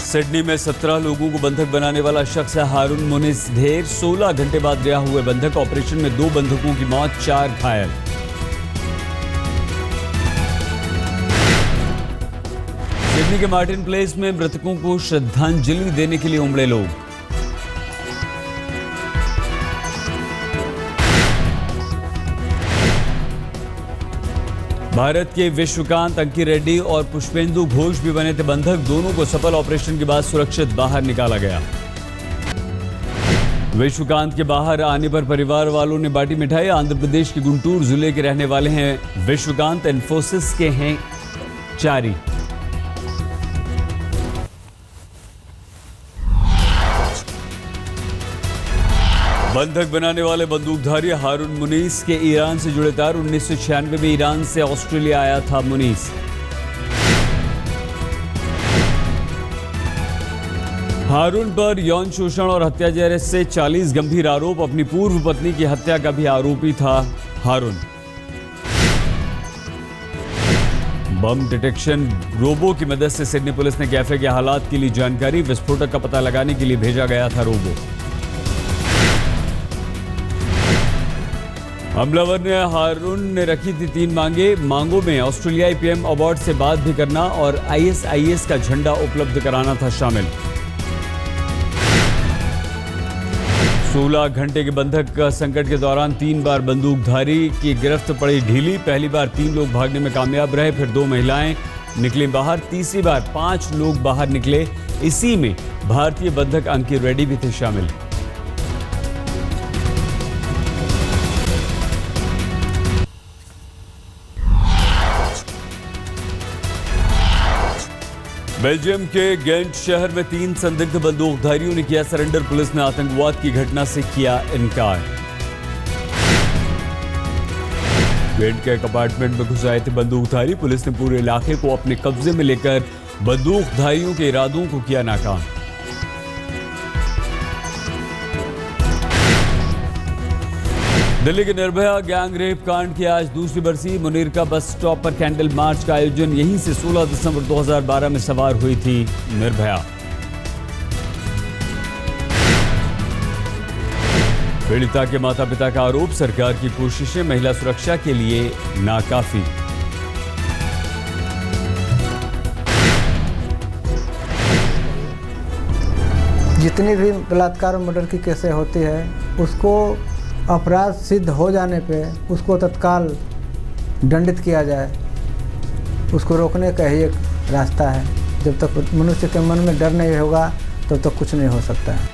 Sydney में 17 लोगों को बंधक बनाने वाला शख्स है हारून मुनीस ढेर। 16 घंटे बाद रिहा हुए बंधक। ऑपरेशन में 2 बंधकों की मौत, 4 घायल। सिडनी के मार्टिन प्लेस में मृतकों को श्रद्धांजलि देने के लिए उमड़े लोग। भारत के विश्वकांत, अंकी रेड्डी और पुष्पेंदु घोष भी बने थे बंधक। दोनों को सफल ऑपरेशन के बाद सुरक्षित बाहर निकाला गया। विश्वकांत के बाहर आने पर परिवार वालों ने बांटी मिठाई। आंध्र प्रदेश के गुंटूर जिले के रहने वाले हैं विश्वकांत। इन्फोसिस के हैं चारी। बंधक बनाने वाले बंदूकधारी हारून मुनीस के ईरान से जुड़े तार। 1996 में ईरान से ऑस्ट्रेलिया आया था मुनीस। हारून पर यौन शोषण और हत्या जैसे 40 गंभीर आरोप। अपनी पूर्व पत्नी की हत्या का भी आरोपी था हारून। बम डिटेक्शन रोबो की मदद से सिडनी पुलिस ने कैफे के हालात के लिए जानकारी। विस्फोटक का पता लगाने के लिए भेजा गया था रोबो। हमलावर ने हारून ने रखी थी 3 मांगों में ऑस्ट्रेलियाई पीएम अवार्ड से बात भी करना और ISIS का झंडा उपलब्ध कराना था शामिल। 16 घंटे के बंधक संकट के दौरान 3 बार बंदूकधारी की गिरफ्त पड़ी ढीली। पहली बार 3 लोग भागने में कामयाब रहे, फिर 2 महिलाएं निकली बाहर। तीसरी बार 5 लोग बाहर निकले। इसी में भारतीय बंधक अंकी रेड्डी भी थे शामिल। बेल्जियम के गेंट शहर में 3 संदिग्ध बंदूकधारियों ने किया सरेंडर। पुलिस ने आतंकवाद की घटना से किया इनकार। गेंट के एक अपार्टमेंट में घुस आए थे बंदूकधारी। पुलिस ने पूरे इलाके को अपने कब्जे में लेकर बंदूकधारियों के इरादों को किया नाकाम। दिल्ली के निर्भया गैंग रेप कांड की आज दूसरी बरसी। मुनीरका बस स्टॉप पर कैंडल मार्च का आयोजन। यहीं से 16 दिसंबर 2012 में सवार हुई थी निर्भया। पीड़िता के माता पिता का आरोप, सरकार की कोशिशें महिला सुरक्षा के लिए नाकाफी। जितनी भी बलात्कार और मर्डर की केसें होती है, उसको अपराध सिद्ध हो जाने पे उसको तत्काल दंडित किया जाए। उसको रोकने का ही एक रास्ता है। जब तक मनुष्य के मन में डर नहीं होगा तब तक कुछ नहीं हो सकता है।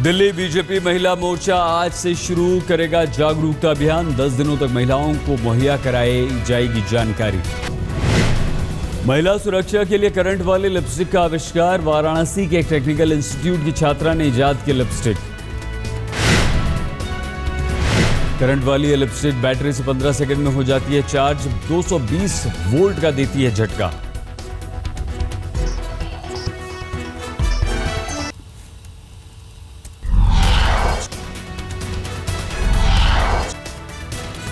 दिल्ली बीजेपी महिला मोर्चा आज से शुरू करेगा जागरूकता अभियान। 10 दिनों तक महिलाओं को मुहैया कराई जाएगी जानकारी। महिला सुरक्षा के लिए करंट वाले लिपस्टिक का आविष्कार। वाराणसी के एक टेक्निकल इंस्टीट्यूट की छात्रा ने इजाद की लिपस्टिक। करंट वाली ये लिपस्टिक बैटरी से 15 सेकंड में हो जाती है चार्ज। 220 वोल्ट का देती है झटका।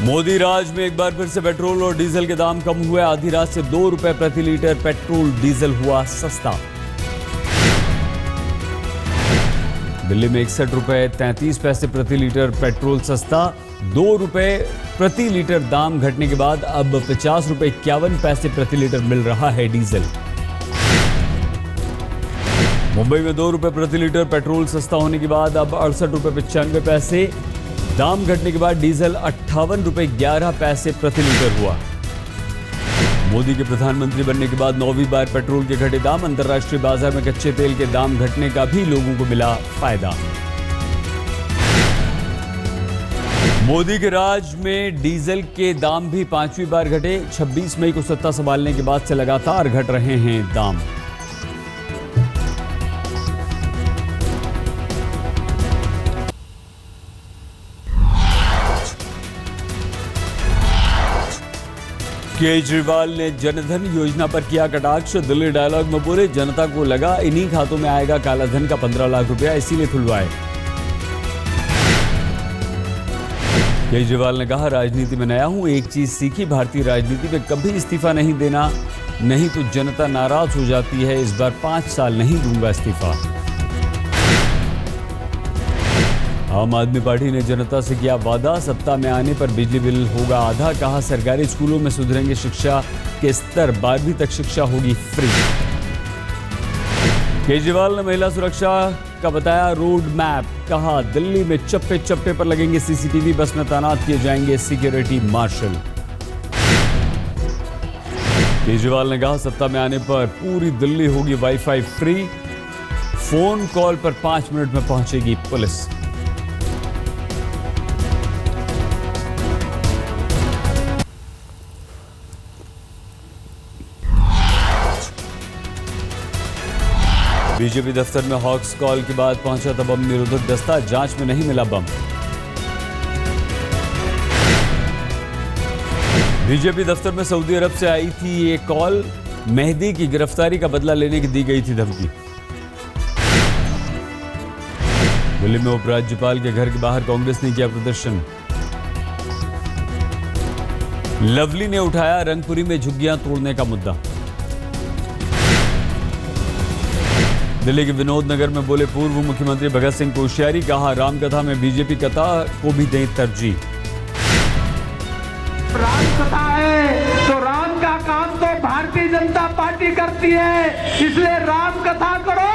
मोदी राज में एक बार फिर से पेट्रोल और डीजल के दाम कम हुए। आधी रात से 2 रुपए प्रति लीटर पेट्रोल डीजल हुआ सस्ता। दिल्ली में 61 रुपए 33 पैसे प्रति लीटर पेट्रोल सस्ता। 2 रुपए प्रति लीटर दाम घटने के बाद अब 50 रुपए 51 पैसे प्रति लीटर मिल रहा है डीजल। मुंबई में 2 रुपए प्रति लीटर पेट्रोल सस्ता होने के बाद अब 68 रुपए 95 पैसे। दाम घटने के बाद डीजल 58 रुपए 11 पैसे प्रति लीटर हुआ। मोदी के प्रधानमंत्री बनने के बाद 9वीं बार पेट्रोल के घटे दाम। अंतर्राष्ट्रीय बाजार में कच्चे तेल के दाम घटने का भी लोगों को मिला फायदा। मोदी के राज में डीजल के दाम भी 5वीं बार घटे। 26 मई को सत्ता संभालने के बाद से लगातार घट रहे हैं दाम। केजरीवाल ने जनधन योजना पर किया कटाक्ष। दिल्ली डायलॉग में बोले, जनता को लगा इन्हीं खातों में आएगा काला धन का 15 लाख रुपया, इसीलिए खुलवाए। केजरीवाल ने कहा, राजनीति में नया हूं, एक चीज सीखी, भारतीय राजनीति में कभी इस्तीफा नहीं देना, नहीं तो जनता नाराज हो जाती है। इस बार 5 साल नहीं दूंगा इस्तीफा। आम आदमी पार्टी ने जनता से किया वादा, सत्ता में आने पर बिजली बिल होगा आधा। कहा, सरकारी स्कूलों में सुधरेंगे शिक्षा के स्तर, 12वीं तक शिक्षा होगी फ्री। केजरीवाल ने महिला सुरक्षा का बताया रोड मैप। कहा, दिल्ली में चप्पे चप्पे पर लगेंगे सीसीटीवी, बस में तैनात किए जाएंगे सिक्योरिटी मार्शल। केजरीवाल ने कहा, सत्ता में आने पर पूरी दिल्ली होगी वाईफाई फ्री, फोन कॉल पर 5 मिनट में पहुंचेगी पुलिस। बीजेपी दफ्तर में हॉक्स कॉल के बाद पहुंचा था बम निरोधक दस्ता, जांच में नहीं मिला बम। बीजेपी दफ्तर में सऊदी अरब से आई थी ये कॉल, मेहदी की गिरफ्तारी का बदला लेने की दी गई थी धमकी। दिल्ली में उपराज्यपाल के घर के बाहर कांग्रेस ने किया प्रदर्शन। लवली ने उठाया रंगपुरी में झुग्गियां तोड़ने का मुद्दा। दिल्ली के विनोद नगर में बोले पूर्व मुख्यमंत्री भगत सिंह कोश्यारी। कहा, रामकथा में बीजेपी कथा को भी दें तरजीह। रामकथा है तो राम का काम तो भारतीय जनता पार्टी करती है, इसलिए रामकथा करो,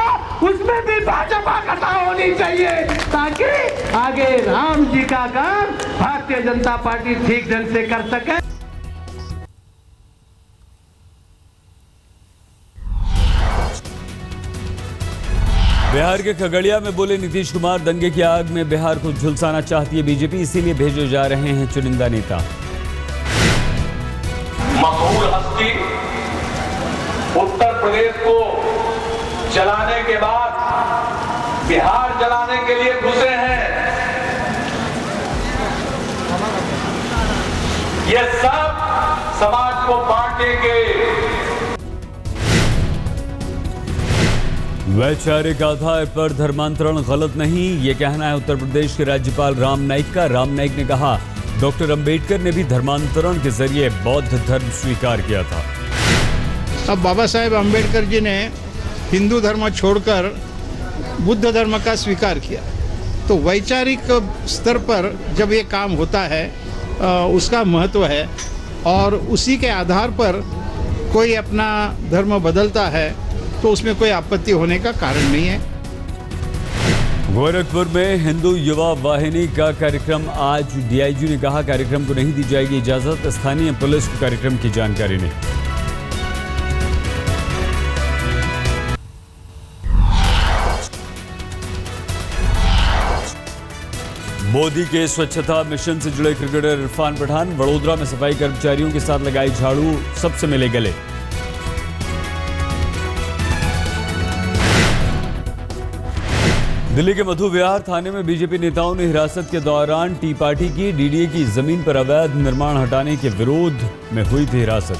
उसमें भी भाजपा कथा होनी चाहिए, ताकि आगे राम जी का काम भारतीय जनता पार्टी ठीक ढंग से कर सके। बिहार के खगड़िया में बोले नीतीश कुमार, दंगे की आग में बिहार को झुलसाना चाहती है बीजेपी, इसीलिए भेजे जा रहे हैं चुनिंदा नेता। मशहूर हस्ती उत्तर प्रदेश को जलाने के बाद बिहार जलाने के लिए घुसे हैं। ये सब समाज को बांटने के। वैचारिक आधार पर धर्मांतरण गलत नहीं, ये कहना है उत्तर प्रदेश के राज्यपाल राम नाईक का। राम नाईक ने कहा, डॉक्टर अंबेडकर ने भी धर्मांतरण के जरिए बौद्ध धर्म स्वीकार किया था। अब बाबा साहेब अंबेडकर जी ने हिंदू धर्म छोड़कर बुद्ध धर्म का स्वीकार किया, तो वैचारिक स्तर पर जब ये काम होता है उसका महत्व है, और उसी के आधार पर कोई अपना धर्म बदलता है तो उसमें कोई आपत्ति होने का कारण नहीं है। गोरखपुर में हिंदू युवा वाहिनी का कार्यक्रम आज। डीआईजी ने कहा, कार्यक्रम को नहीं दी जाएगी इजाजत, स्थानीय पुलिस को कार्यक्रम की जानकारी नहीं। मोदी के स्वच्छता मिशन से जुड़े क्रिकेटर इरफान पठान। वडोदरा में सफाई कर्मचारियों के साथ लगाई झाड़ू, सबसे मिले गले। दिल्ली के मधु विहार थाने में बीजेपी नेताओं ने हिरासत के दौरान टी पार्टी की। डीडीए की जमीन पर अवैध निर्माण हटाने के विरोध में हुई थी हिरासत।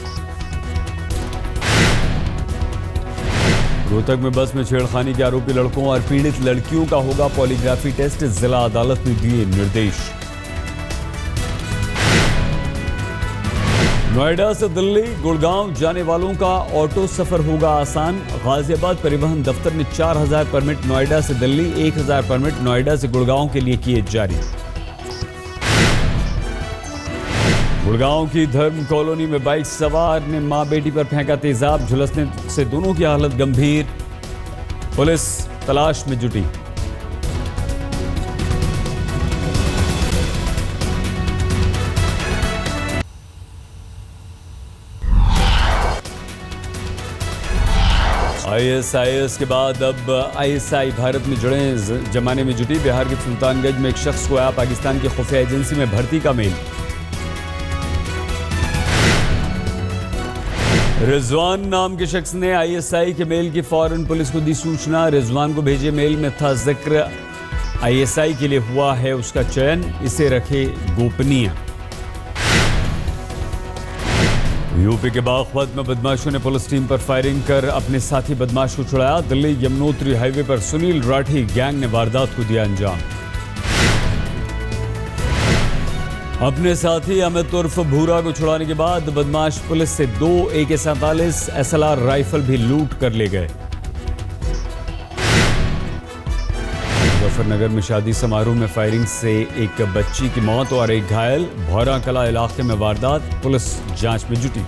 रोहतक में बस में छेड़खानी के आरोपी लड़कों और पीड़ित लड़कियों का होगा पॉलीग्राफी टेस्ट, जिला अदालत ने दिए निर्देश। नोएडा से दिल्ली गुड़गांव जाने वालों का ऑटो सफर होगा आसान। गाजियाबाद परिवहन दफ्तर ने 4000 परमिट नोएडा से दिल्ली, 1000 परमिट नोएडा से गुड़गांव के लिए किए जारी। गुड़गांव की धर्म कॉलोनी में बाइक सवार ने मां बेटी पर फेंका तेजाब, झुलसने से दोनों की हालत गंभीर, पुलिस तलाश में जुटी। ISIS के बाद अब ISI भारत में जुड़े जमाने में जुटी। बिहार के सुल्तानगंज में एक शख्स को आया पाकिस्तान की खुफिया एजेंसी में भर्ती का मेल। रिजवान नाम के शख्स ने ISI के मेल की फौरन पुलिस को दी सूचना। रिजवान को भेजे मेल में था जिक्र ISI के लिए हुआ है उसका चयन, इसे रखे गोपनीय। यूपी के बागपत में बदमाशों ने पुलिस टीम पर फायरिंग कर अपने साथी बदमाश को छुड़ाया। दिल्ली यमुनोत्री हाईवे पर सुनील राठी गैंग ने वारदात को दिया अंजाम। अपने साथी अमित उर्फ भूरा को छुड़ाने के बाद बदमाश पुलिस से 2 AK-47 SLR राइफल भी लूट कर ले गए। मुजफ्फरनगर में शादी समारोह में फायरिंग से एक बच्ची की मौत और एक घायल। भौरा कला इलाके में वारदात, पुलिस जांच में जुटी।